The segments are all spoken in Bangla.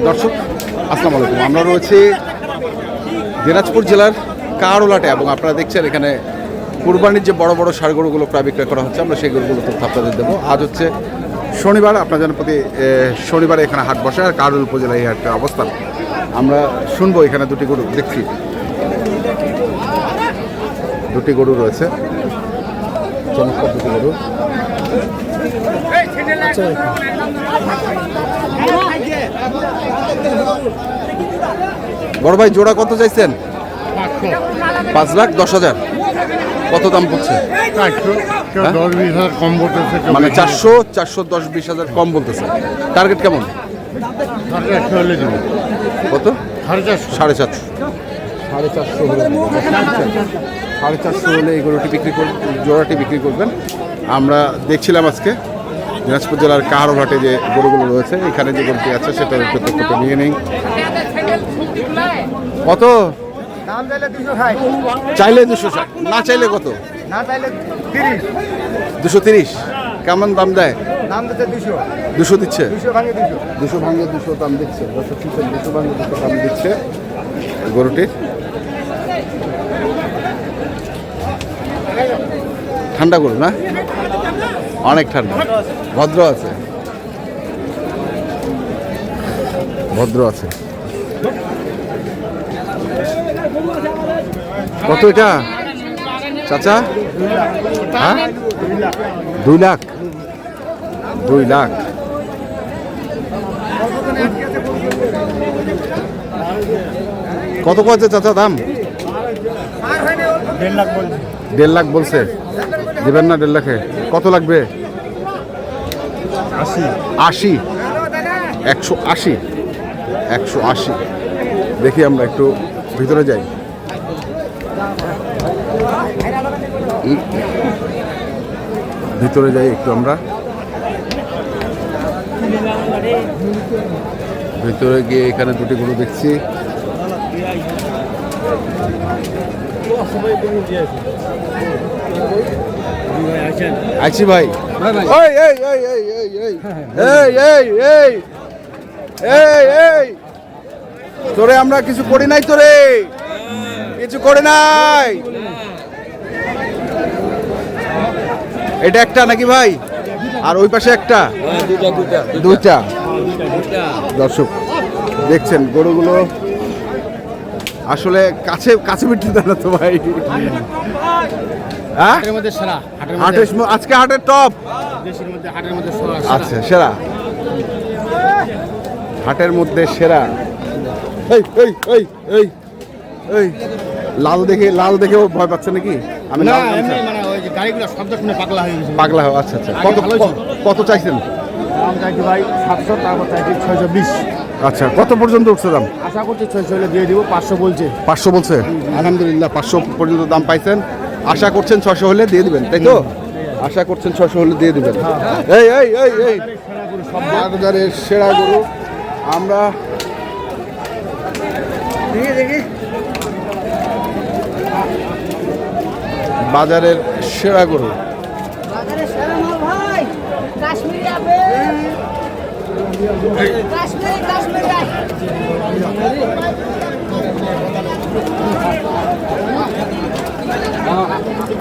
দর্শক আসসালামু আলাইকুম, আমরা রয়েছি দিনাজপুর জেলার কাহারোলাটে এবং আপনারা দেখছেন এখানে কুরবানির যে বড় বড় ষাঁড় গরুগুলো প্রায় বিক্রয় করা হচ্ছে। আমরা সেই গরুগুলো তথ্য আপনাদের দেবো। আজ হচ্ছে শনিবার, আপনার যেন প্রতি শনিবারে এখানে হাট বসে আর কাহারোল উপজেলায় এই হাটের অবস্থান। আমরা শুনবো এখানে দুটি গরু দেখছি, দুটি গরু রয়েছে, চমৎকার দুটি গরু। বড় ভাই জোড়া কত চাইছেন? 5,10,000। কত দাম পড়ছে? মানে 410-20,000 কম বলতেছে। টার্গেট কেমন? কত? 450। 450 হলে 450 হলে এই গরুটি জোড়াটি বিক্রি করবেন। আমরা দেখছিলাম আজকে দিনাজপুর জেলার কাহারোলহাটে যে গরুগুলো রয়েছে, এখানে যে গরুটি আছে সেটার তথ্য নিয়ে নেই। কত চাইলে? 260। না চাইলে কত? 230। কেমন দাম দেয়? 200 দিচ্ছে। 200 ভাঙে 200 দাম দিচ্ছে। 200 ভাঙে 200 দাম দিচ্ছে গরুটির। ঠান্ডা গরু না? অনেক ঠান্ডা। ভদ্র আছে, ভদ্র আছে। কত এটা চাচা? হ্যাঁ, 2 লাখ। 2 লাখ। কত কত চাচা দাম? 1.5 লাখ বলছে। দেবেন না 1.5 লাখে? কত লাগবে? 80। 180। 180। দেখি আমরা একটু ভিতরে যাই। ভিতরে যাই একটু আমরা। ভিতরে গিয়ে এখানে দুটি গরু দেখছি। আইছি ভাই। তোরে আমরা কিছু করি নাই, তোরে কিছু করে নাই। এটা একটা নাকি ভাই? আর ওই পাশে একটা? দুইটা। দর্শক দেখছেন গরুগুলো আসলে কাছে কাছে বিক্রি দেয় না তো ভাই। আজকে হাটের টপ। আচ্ছা, সেরা হাটের মধ্যে সেরা। এই লাল দেখেও ভয় পাচ্ছে নাকি? আমি পাগলা হয়। আচ্ছা আচ্ছা, কত চাইছেন? ভাই 700, তারপর চাইছি 620। আচ্ছা, কত পর্যন্ত উঠছে দাম? আশা করছি 600 হলে দিয়ে দিব। 500 বলছে। 500 বলছে। আলহামদুলিল্লাহ, 500 পর্যন্ত দাম পাইছেন। আশা করছেন 600 হলে দিয়ে দিবেন, তাই তো? আশা করছেন 600 হলে দিয়ে দিবেন। এই বাজারের সেরা গরু আমরা দেখি। বাজারের সেরা গরু।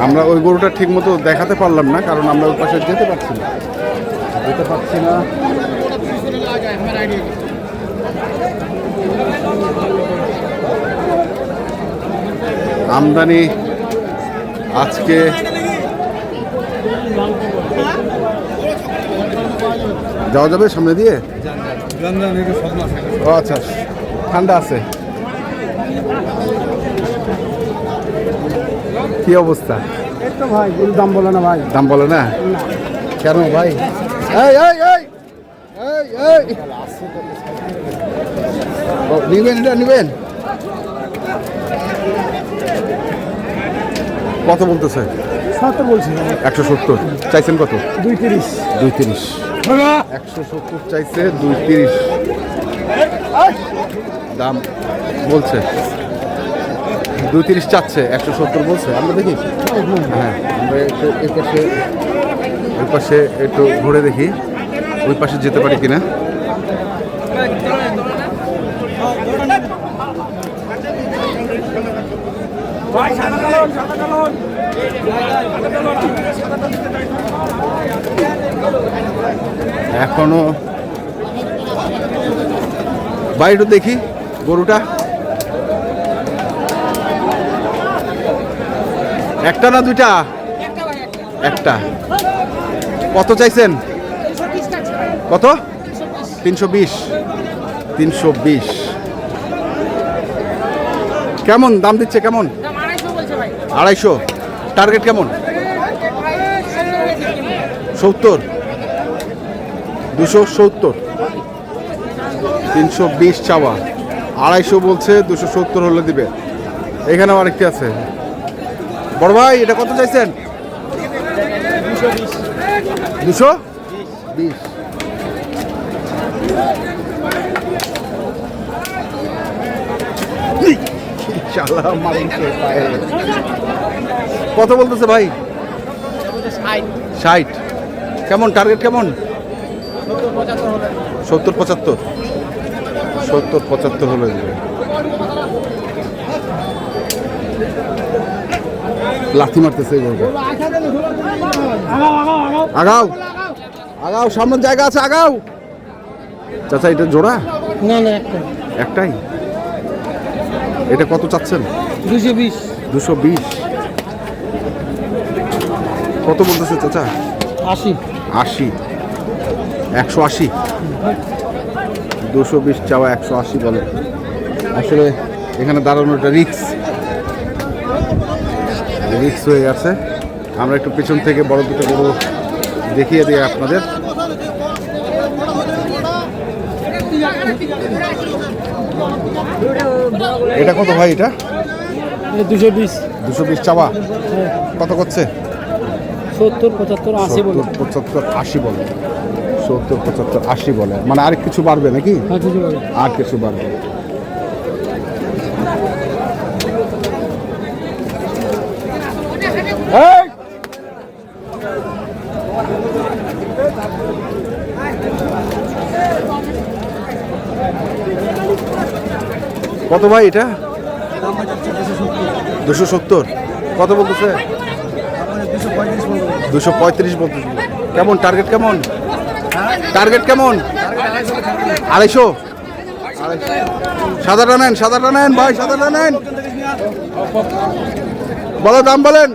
আমরা ওই গরুটা ঠিক মতো দেখাতে পারলাম না, কারণ আমরা ওই পাশে যেতে পারছি না। আমদানি আজকে যাওয়া যাবে সামনে দিয়ে? ও আচ্ছা, ঠান্ডা আছে। কি অবস্থা? ভাই দাম বলে না ভাই। দাম বলে না কেন ভাই? নিবেন এটা নিবেন? কত বলতেছে? 70 বলছি। 170 চাইছেন কত? 230। 170 চাইছে, 230 দাম বলছে। 230 চাচ্ছে, 170 বলছে। আমরা দেখি। হ্যাঁ, আমরা একটু ওই পাশে একটু ঘুরে দেখি, ওই পাশে যেতে পারি কিনা। এখনো ভাই একটু দেখি গরুটা, একটা না দুইটা? একটা। কত চাইছেন? কত? 320। 320 কেমন দাম দিচ্ছে? কেমন? 250। টার্গেট কেমন? 70। 270। 320 চাওয়া, 250 বলছে, 270 হলে দিবে। এখানেও আরেকটি আছে। বড় ভাই এটা কত চাইছেন? 220। কত বলতেছে ভাই? 60। কেমন টার্গেট কেমন? 70-75। 70-75 হলে দিবে। লাথি মারতেছে এই গরুটা। আগাও আগাও, সামনের জায়গা আছে, আগাও। চাচা এটা জোড়া? না না, একটা একটাই। এটা কত চাচ্ছেন? 220। 220। কত বলতেছে চাচা? 80। 80। 180। 220 চাওয়া, 180 বলে। আসলে এখানে দাঁড়ানোটা রিক্স হয়ে গেছে। আমরা একটু পেছন থেকে বড় দুটো গরু দেখিয়ে দিই আপনাদের। এটা কত ভাই? এটা 220। 220 চাওয়া। কত করছে? 70-75 80 বলে। 70-75 80 বলে। 70-75 80 বলে, মানে আর কিছু বাড়বে নাকি? আর কিছু বাড়বে। কত ভাই এটা? 270। কত বলতেছে? 235 বলতেছে। কেমন টার্গেট? কেমন টার্গেট? কেমন? 250। সাদাটা নেন, সাদাটা নেন ভাই, সাদাটা নেন। বলো দাম, বলেন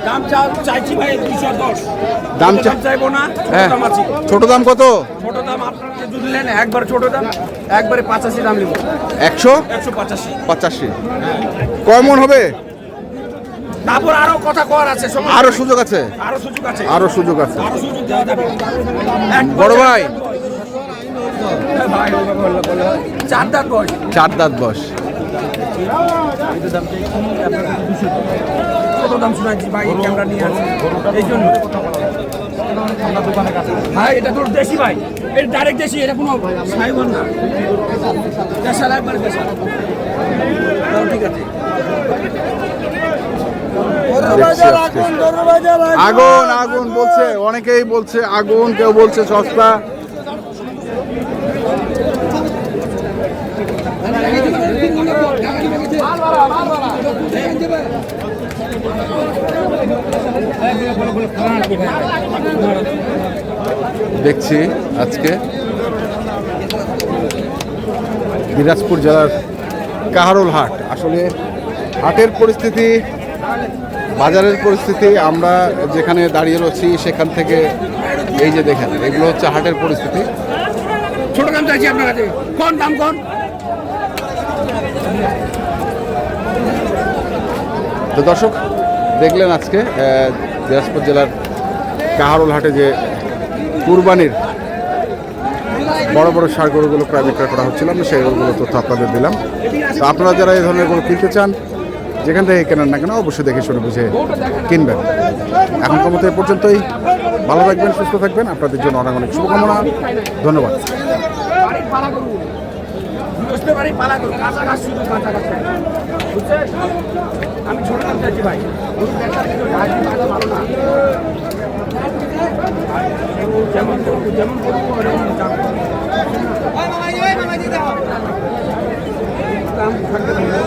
দাম চাইছি ভাই 210। দাম চাইবো না, হ্যাঁ। দাম আছে। ছোট দাম কত? ছোট দাম আপনারা যদি নেন একবার ছোট দাম, একবারে 85 দাম নিব। 185। 185। কমন হবে? তারপর আরো কথা কর আছে, আরো সুযোগ আছে, আরো সুযোগ আছে, আরো সুযোগ আছে। আরো সুযোগ দেওয়া যাবে। বড় ভাই ভাই 4 দাঁত বয়স। 4 দাঁত বয়স। কত দাম শুনাচ্ছি ভাই, ক্যামেরা নিয়ে আসি এই জন্য। ভাই এটা তোর দেশি ভাই, এটা ডাইরেক্ট দেশি, এটা কোনো সাইবল না। দেশাল একবার দেশাল। ঠিক আছে। আগুন আগুন বলছে, অনেকেই বলছে আগুন, কেউ বলছে সস্তা। দেখছি আজকে দিনাজপুর জেলার কাহারোল হাট। আসলে হাটের পরিস্থিতি, বাজারের পরিস্থিতি, আমরা যেখানে দাঁড়িয়ে রয়েছি সেখান থেকে এই যে দেখেন, এগুলো হচ্ছে হাটের পরিস্থিতি। ছোট দাম চাইছি আপনার কাছে, কোন দাম কোন? তো দর্শক দেখলেন আজকে দিনাজপুর জেলার কাহারোল হাটে যে কুরবানির বড় বড় ষাঁড় গরুগুলো প্রায় বিক্রয় করা হচ্ছিল, আমরা সেই গরুগুলো তথ্য আপনাদের দিলাম। তো আপনারা যারা এই ধরনের গরু কিনতে চান, যেখান থেকে কেনেন না কেন, অবশ্যই দেখে শুনে বুঝে কিনবেন। এখনকার মতো এই পর্যন্তই। ভালো থাকবেন, সুস্থ থাকবেন। আপনাদের জন্য অনেক অনেক শুভকামনা। ধন্যবাদ। আমি ছোট দাম চাইছি ভাই, যেমন যেমন দাম